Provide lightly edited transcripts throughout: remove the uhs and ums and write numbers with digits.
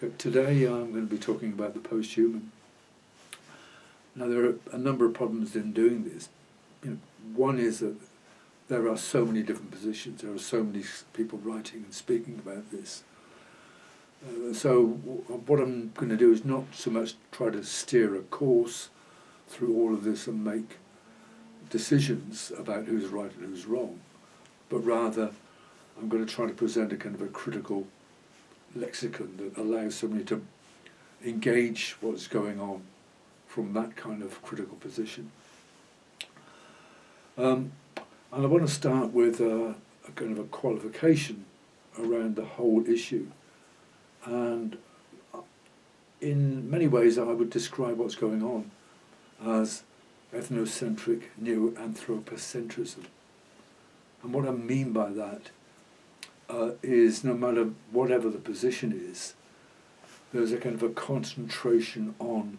Okay, today I'm going to be talking about the post-human. Now there are a number of problems in doing this. One is that there are so many different positions, there are so many people writing and speaking about this. So what I'm going to do is not so much try to steer a course through all of this and make decisions about who's right and who's wrong, but rather I'm going to try to present a kind of a critical lexicon that allows somebody to engage what's going on from that kind of critical position. And I want to start with a kind of a qualification around the whole issue. And in many ways I would describe what's going on as ethnocentric neo-anthropocentrism. And what I mean by that is no matter whatever the position is, there's a kind of a concentration on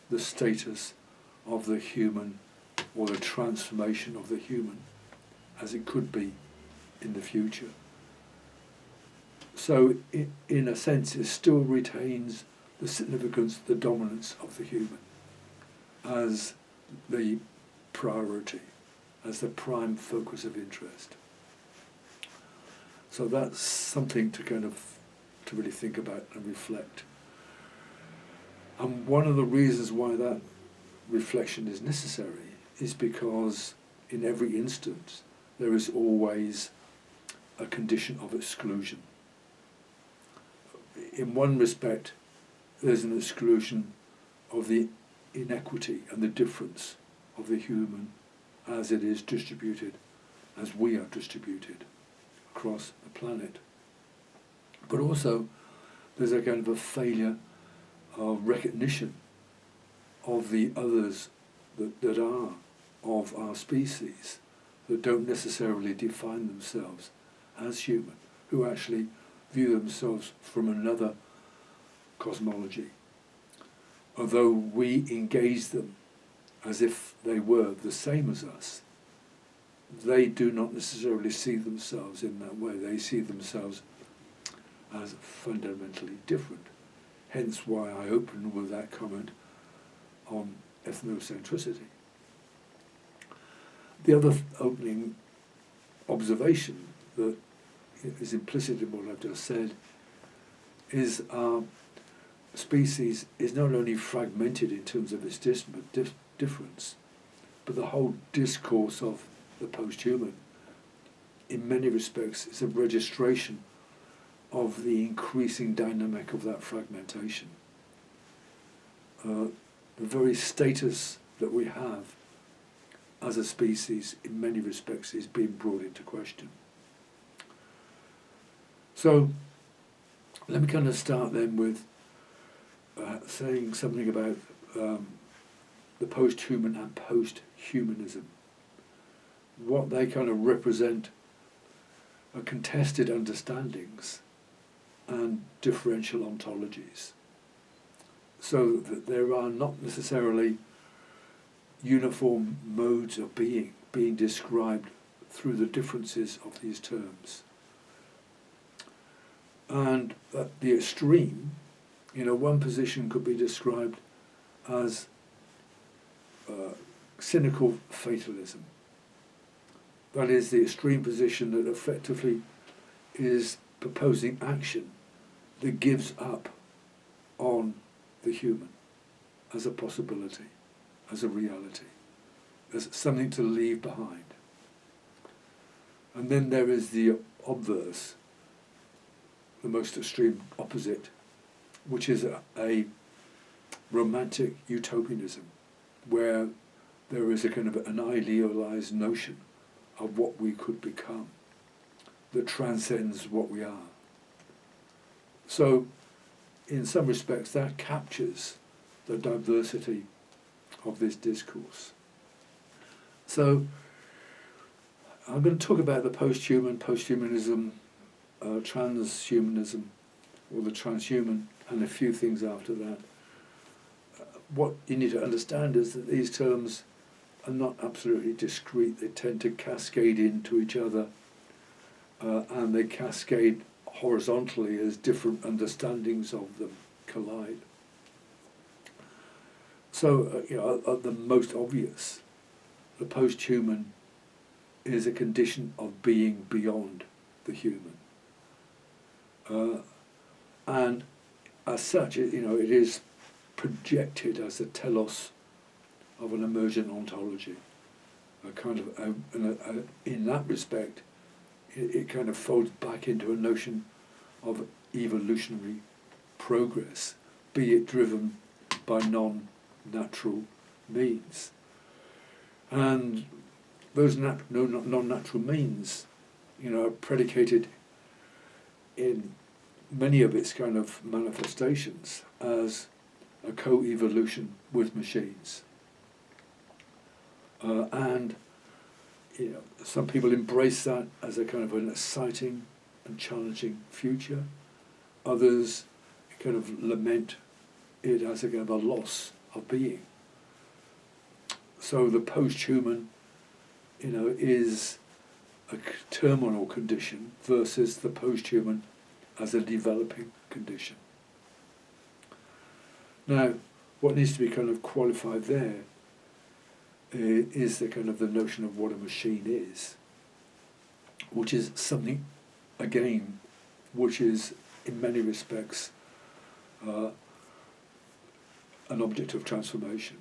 the status of the human or the transformation of the human as it could be in the future. So in a sense it still retains the significance, the dominance of the human as the priority, as the prime focus of interest. So that's something to really think about and reflect. And one of the reasons why that reflection is necessary is because in every instance there is always a condition of exclusion. In one respect, there's an exclusion of the inequity and the difference of the human as it is distributed, as we are distributed across the planet. But also, there's a kind of a failure of recognition of the others that are of our species, that don't necessarily define themselves as human, who actually view themselves from another cosmology. Although we engage them as if they were the same as us, they do not necessarily see themselves in that way. They see themselves as fundamentally different. Hence why I open with that comment on ethnocentricity. The other opening observation that is implicit in what I've just said is our species is not only fragmented in terms of its difference, but the whole discourse of the post-human, in many respects, is a registration of the increasing dynamic of that fragmentation. The very status that we have as a species, in many respects, is being brought into question. So, let me kind of start then with saying something about the post-human and post-humanism. What they kind of represent are contested understandings and differential ontologies. So that there are not necessarily uniform modes of being described through the differences of these terms. And at the extreme, one position could be described as cynical fatalism. That is the extreme position that effectively is proposing action that gives up on the human as a possibility, as a reality, as something to leave behind. And then there is the obverse, the most extreme opposite, which is a romantic utopianism, where there is a kind of an idealized notion of what we could become that transcends what we are. So, in some respects, that captures the diversity of this discourse. So, I'm going to talk about the post-human, post-humanism, transhumanism, or the transhuman, and a few things after that. What you need to understand is that these terms are not absolutely discrete. They tend to cascade into each other, and they cascade horizontally as different understandings of them. collide. So, the most obvious, the post-human is a condition of being beyond the human. And as such, it is projected as a telos of an emergent ontology. A kind of, in that respect, it kind of folds back into a notion of evolutionary progress, be it driven by non-natural means. And those non-natural means, are predicated in many of its kind of manifestations as a co-evolution with machines. And some people embrace that as a kind of an exciting and challenging future. Others kind of lament it as a kind of a loss of being. So the post-human, is a terminal condition versus the post-human as a developing condition. Now, what needs to be kind of qualified there is the kind of the notion of what a machine is, which is something, again, which is in many respects an object of transformation,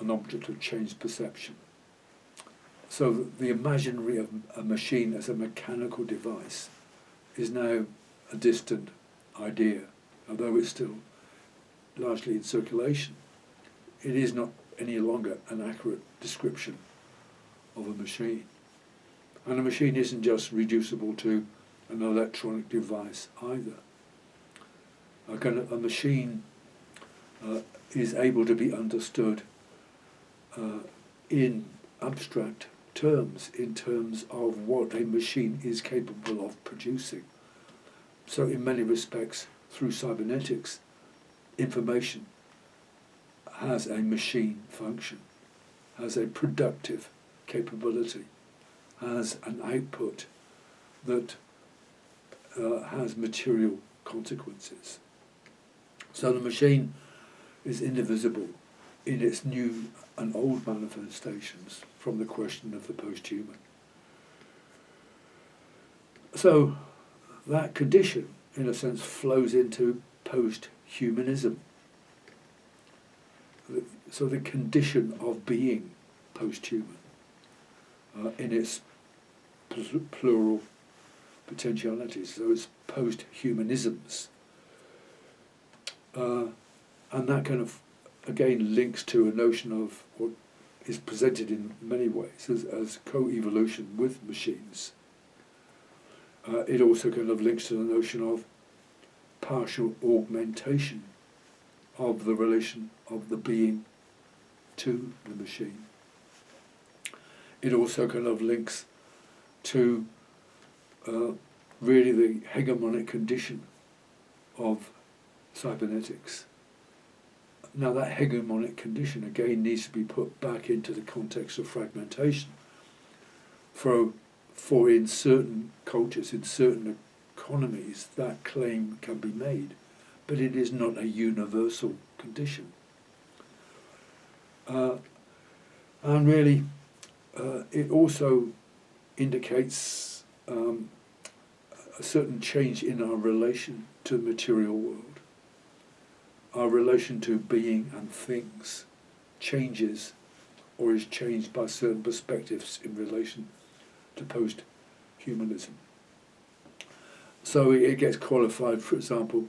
an object of changed perception. So the imaginary of a machine as a mechanical device is now a distant idea, although it's still largely in circulation. It is not any longer an accurate description of a machine. And a machine isn't just reducible to an electronic device either. A machine is able to be understood in abstract terms, in terms of what a machine is capable of producing. So in many respects, through cybernetics, information has a machine function, has a productive capability, has an output that has material consequences. So the machine is indivisible in its new and old manifestations from the question of the post-human. So that condition, in a sense, flows into post-humanism. So the condition of being post-human, in its plural potentialities, so it's post-humanisms. And that kind of, again, links to a notion of what is presented in many ways as co-evolution with machines. It also kind of links to the notion of partial augmentation of the relation of the being to the machine. It also kind of links to really the hegemonic condition of cybernetics. Now that hegemonic condition again needs to be put back into the context of fragmentation. For in certain cultures, in certain economies, that claim can be made, but it is not a universal condition. And really, it also indicates a certain change in our relation to the material world. Our relation to being and things changes or is changed by certain perspectives in relation to post-humanism. So it gets qualified, for example,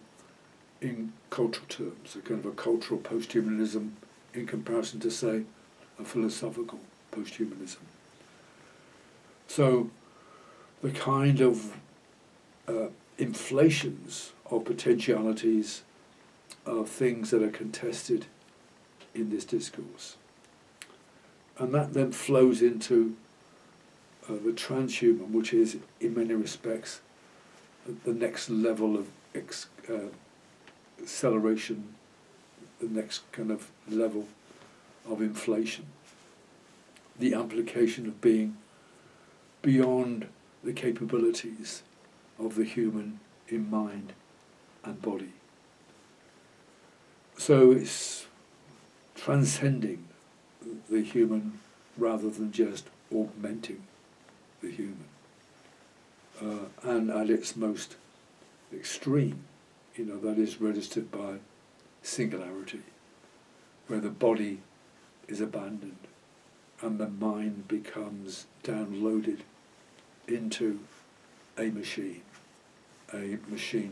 in cultural terms, a kind of a cultural post-humanism in comparison to, say, a philosophical post-humanism. So the kind of inflations of potentialities of things that are contested in this discourse. And that then flows into the transhuman, which is, in many respects, the next level of acceleration, the next kind of level of inflation. The application of being beyond the capabilities of the human in mind and body. So it's transcending the human rather than just augmenting the human. And at its most extreme, that is registered by singularity, where the body is abandoned and the mind becomes downloaded into a machine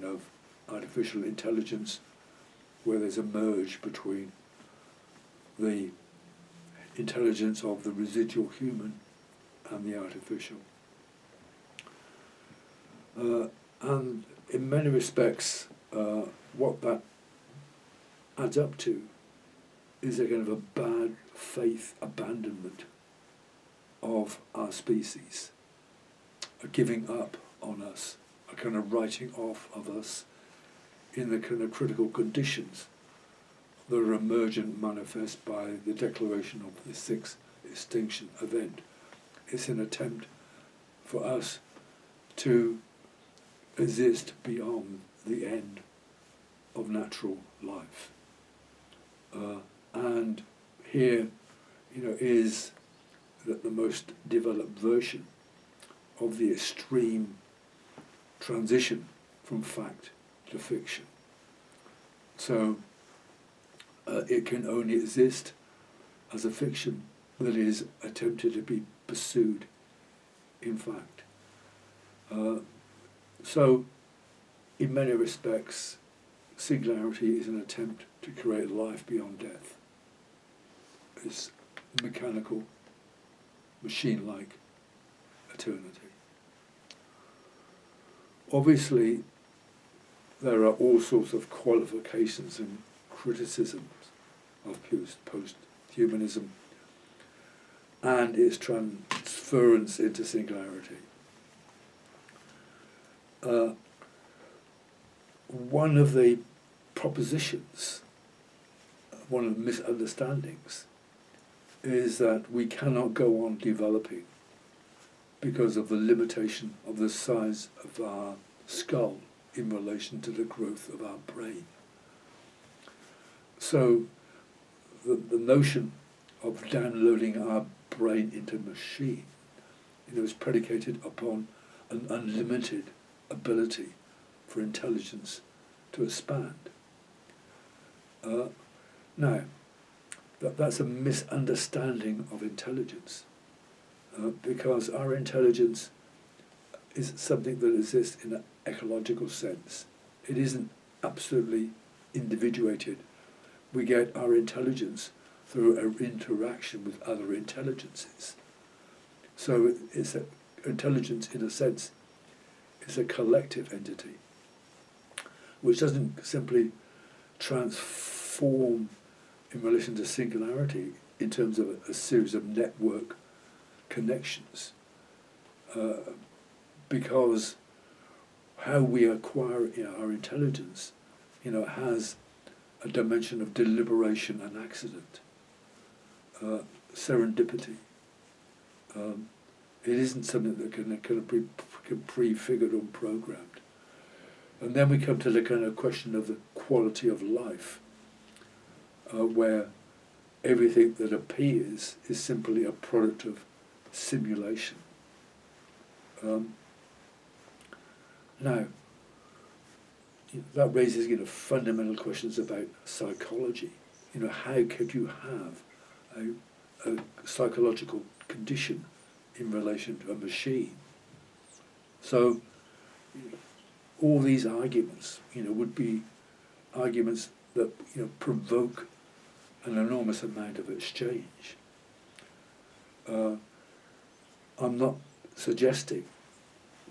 of artificial intelligence, where there's a merge between the intelligence of the residual human and the artificial. And in many respects, what that adds up to is a kind of a bad faith abandonment of our species, a giving up on us, a kind of writing off of us in the kind of critical conditions that are emergent manifest by the declaration of the sixth extinction event. It's an attempt for us to exist beyond the end of natural life. And here, is that the most developed version of the extreme transition from fact to fiction. So it can only exist as a fiction that is attempted to be pursued in fact. So in many respects, singularity is an attempt to create life beyond death. It's mechanical, machine-like eternity. Obviously, there are all sorts of qualifications and criticisms of post-humanism and its transference into singularity. One of the propositions, one of the misunderstandings, is that we cannot go on developing because of the limitation of the size of our skull in relation to the growth of our brain. So the notion of downloading our brain into a machine, is predicated upon an unlimited ability for intelligence to expand. Now, that's a misunderstanding of intelligence, because our intelligence is something that exists in an ecological sense. It isn't absolutely individuated. We get our intelligence through an interaction with other intelligences. So intelligence, in a sense, is a collective entity, which doesn't simply transform in relation to singularity in terms of a series of network connections, because how we acquire our intelligence, has a dimension of deliberation and accident, serendipity. It isn't something that can be prefigured or programmed. And then we come to the kind of question of the quality of life, where everything that appears is simply a product of simulation. Now, that raises fundamental questions about psychology. How could you have a psychological condition in relation to a machine? So all these arguments, would be arguments that provoke an enormous amount of exchange. I'm not suggesting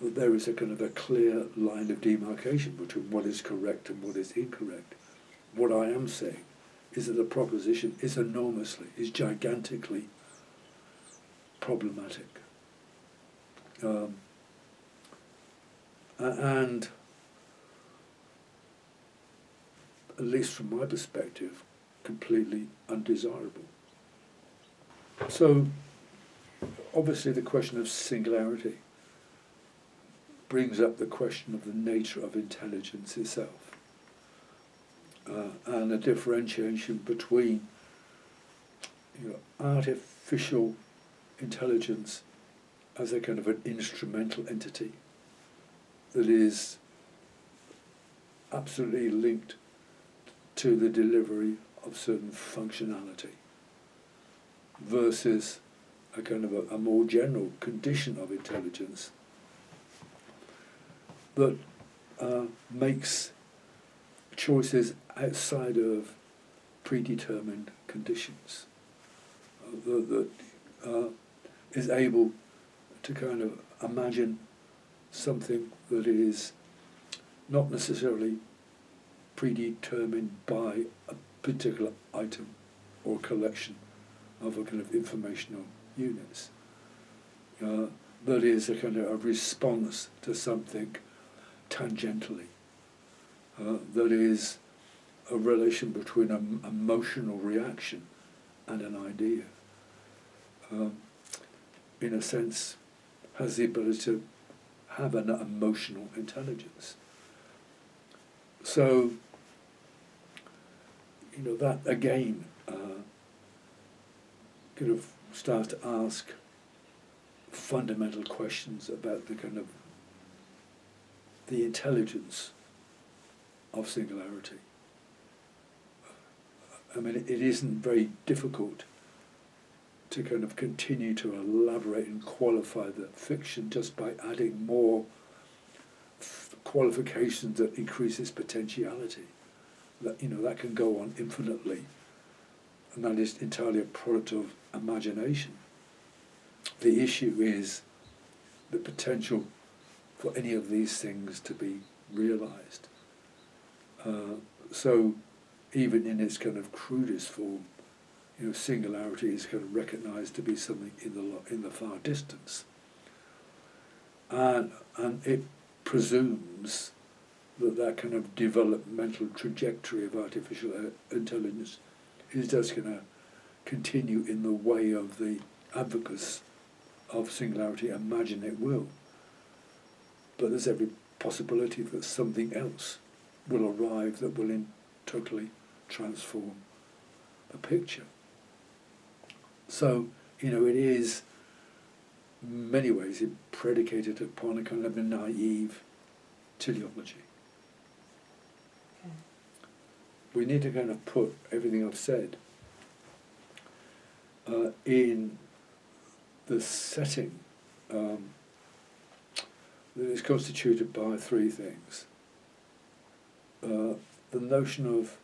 that there is a kind of a clear line of demarcation between what is correct and what is incorrect. What I am saying is that the proposition is gigantically problematic. And at least from my perspective, completely undesirable. So, obviously the question of singularity brings up the question of the nature of intelligence itself. and a differentiation between artificial intelligence as a kind of an instrumental entity that is absolutely linked to the delivery of certain functionality versus a kind of a more general condition of intelligence that makes choices outside of predetermined conditions, that is able to kind of imagine something that is not necessarily predetermined by a particular item or collection of a kind of informational units. That is a kind of a response to something tangentially. That is a relation between an emotional reaction and an idea. In a sense, has the ability to have an emotional intelligence. So, that again kind of starts to ask fundamental questions about the kind of the intelligence of singularity. I mean, it isn't very difficult to kind of continue to elaborate and qualify the fiction just by adding more qualifications that increase its potentiality. That can go on infinitely, and that is entirely a product of imagination. The issue is the potential for any of these things to be realized. So even in its kind of crudest form, singularity is kind of recognized to be something in the far distance, and it presumes that kind of developmental trajectory of artificial intelligence is just going to continue in the way of the advocates of singularity imagine it will. But there's every possibility that something else will arrive that will totally transform a picture. So, it is, in many ways, predicated upon a kind of a naive teleology. Okay. We need to kind of put everything I've said in the setting that is constituted by three things. The notion of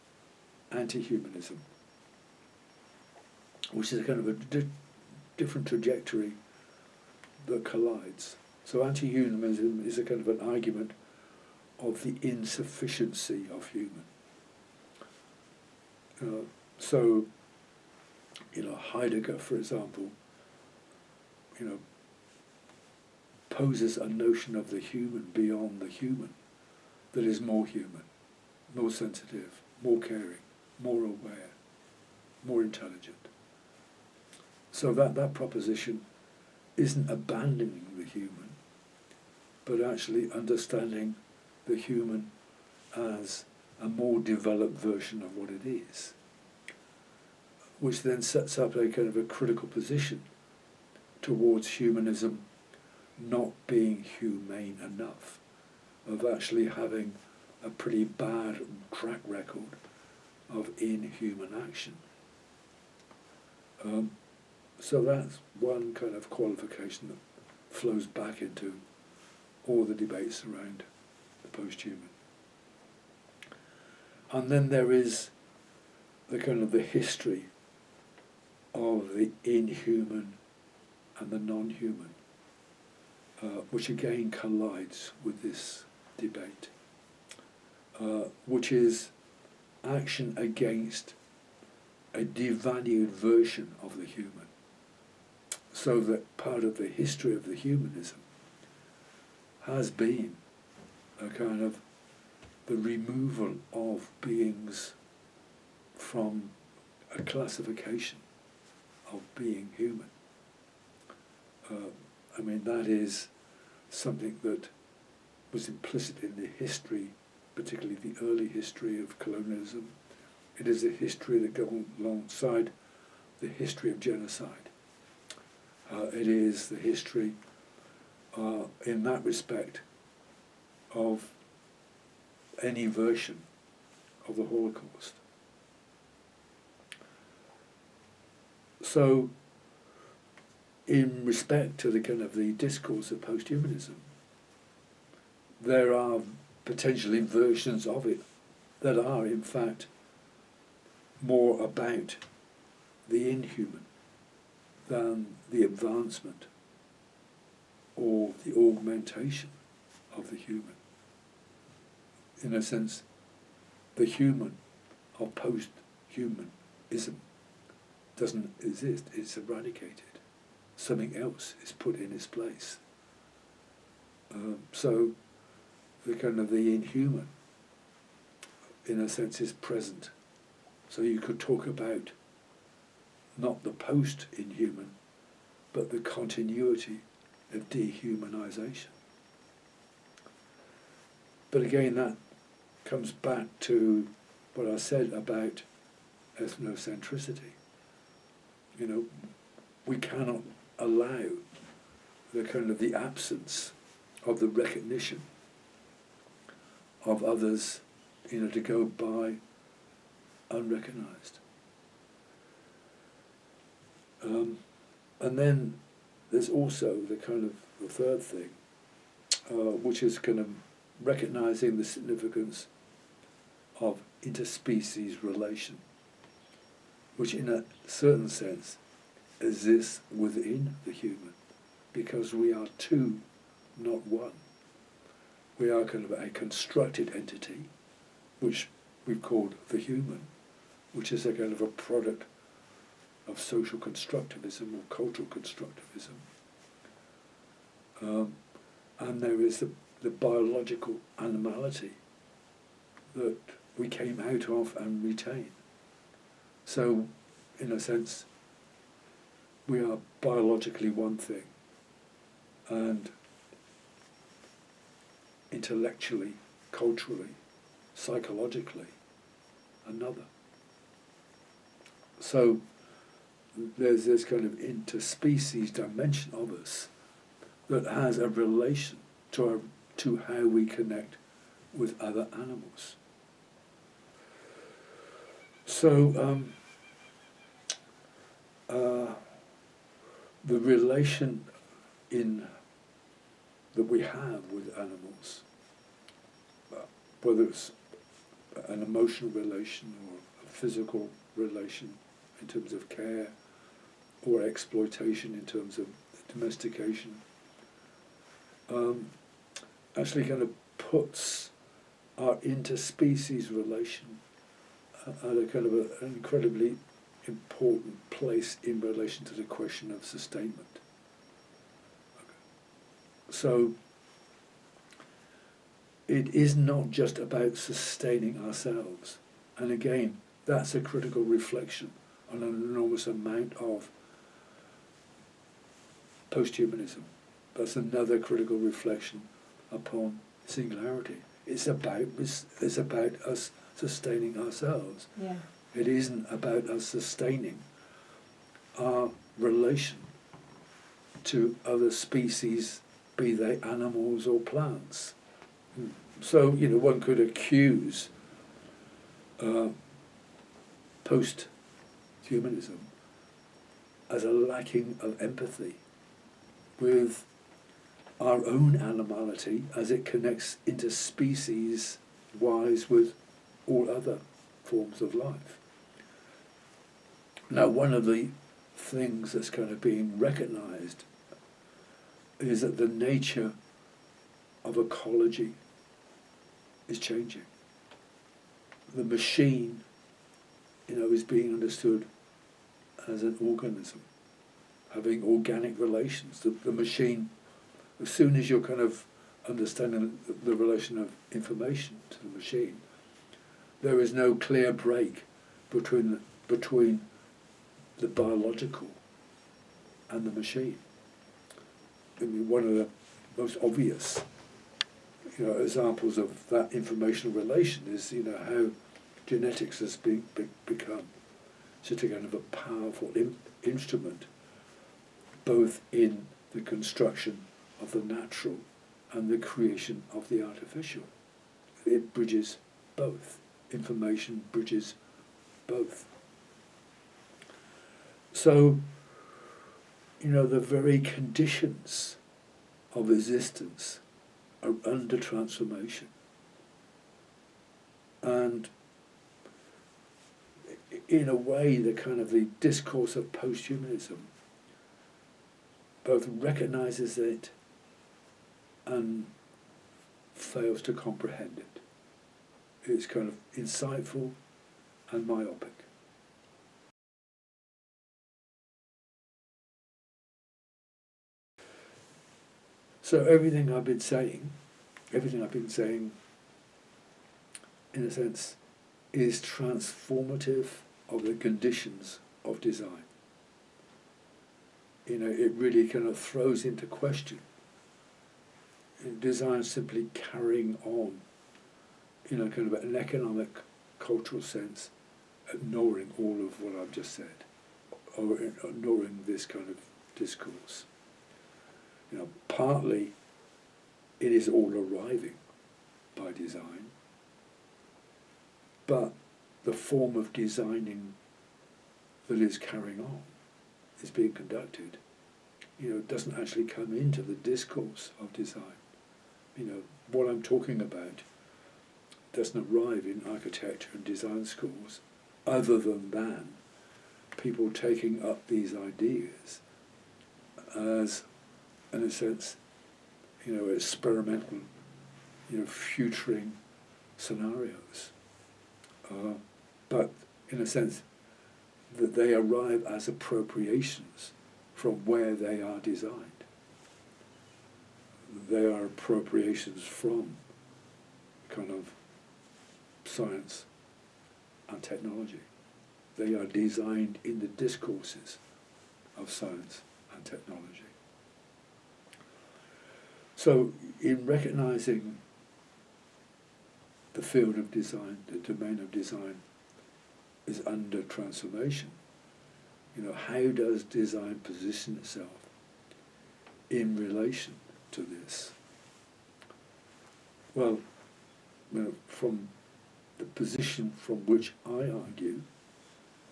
anti-humanism, which is a kind of a different trajectory that collides. So anti-humanism is a kind of an argument of the insufficiency of human. So, Heidegger, for example, poses a notion of the human beyond the human that is more human, more sensitive, more caring, more aware, more intelligent. So that proposition isn't abandoning the human, but actually understanding the human as a more developed version of what it is, which then sets up a kind of a critical position towards humanism not being humane enough, of actually having a pretty bad track record of inhuman action. So that's one kind of qualification that flows back into all the debates around the post-human. And then there is the kind of the history of the inhuman and the non-human, which again collides with this debate, which is action against a devalued version of the human. So that part of the history of the humanism has been a kind of the removal of beings from a classification of being human. That is something that was implicit in the history particularly the early history of colonialism. It is a history that goes alongside the history of genocide. It is the history, in that respect, of any version of the Holocaust. So, in respect to the kind of the discourse of posthumanism, there are potentially versions of it that are, in fact, more about the inhuman than the advancement or the augmentation of the human. In a sense, the human of post-humanism doesn't exist, it's eradicated. Something else is put in its place. So the kind of the inhuman, in a sense, is present. So you could talk about not the post-inhuman, but the continuity of dehumanization. But again, that comes back to what I said about ethnocentricity. You know, we cannot allow the kind of the absence of the recognition of others, you know, to go by unrecognized. And then there's also the kind of the third thing, which is kind of recognizing the significance of interspecies relation, which in a certain sense exists within the human, because we are two, not one. We are kind of a constructed entity, which we've called the human, which is a kind of a product of social constructivism or cultural constructivism. And there is the biological animality that we came out of and retain. So, in a sense, we are biologically one thing, and intellectually, culturally, psychologically, another. So there's this kind of interspecies dimension of us that has a relation to how we connect with other animals. So the relation that we have with animals, whether it's an emotional relation or a physical relation in terms of care, or exploitation in terms of domestication, actually kind of puts our interspecies relation at a kind of an incredibly important place in relation to the question of sustainment. So it is not just about sustaining ourselves. And again, that's a critical reflection on an enormous amount of posthumanism. That's another critical reflection upon singularity. It's about us sustaining ourselves. Yeah. It isn't about us sustaining our relation to other species, be they animals or plants. So, you know, one could accuse post-humanism as a lacking of empathy with our own animality as it connects interspecies-wise with all other forms of life. Now, one of the things that's kind of being recognised is that the nature of ecology is changing. The machine, you know, is being understood as an organism, having organic relations. The machine, as soon as you're kind of understanding the relation of information to the machine, there is no clear break between the biological and the machine. I mean, one of the most obvious examples of that informational relation is, how genetics has become such a kind of a powerful instrument, both in the construction of the natural and the creation of the artificial. It bridges both. Information bridges both. So, the very conditions of existence are under transformation. And in a way, the discourse of posthumanism both recognises it and fails to comprehend it. It's kind of insightful and myopic. So everything I've been saying, in a sense, is transformative of the conditions of design. It really kind of throws into question design simply carrying on in a kind of an economic, cultural sense, ignoring all of what I've just said, or ignoring this kind of discourse. Partly it is all arriving by design, but the form of designing that is carrying on, is being conducted, doesn't actually come into the discourse of design. What I'm talking about doesn't arrive in architecture and design schools other than people taking up these ideas as, in a sense, experimental, futuring scenarios. But in a sense, that they arrive as appropriations from where they are designed. They are appropriations from kind of science and technology. They are designed in the discourses of science and technology. So in recognizing the field of design, the domain of design is under transformation, how does design position itself in relation to this? Well, from the position from which I argue,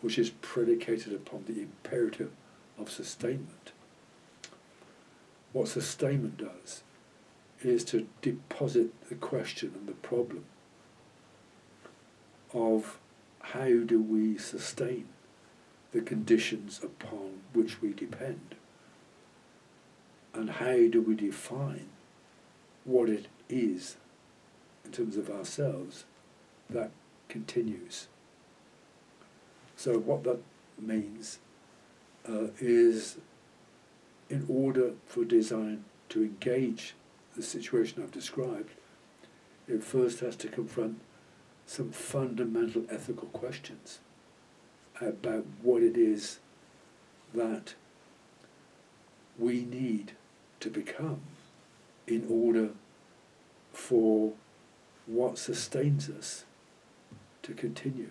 which is predicated upon the imperative of sustainment, what sustainment does is to deposit the question and the problem of how do we sustain the conditions upon which we depend, and how do we define what it is in terms of ourselves that continues. So what that means is, in order for design to engage the situation I've described, it first has to confront some fundamental ethical questions about what it is that we need to become in order for what sustains us to continue.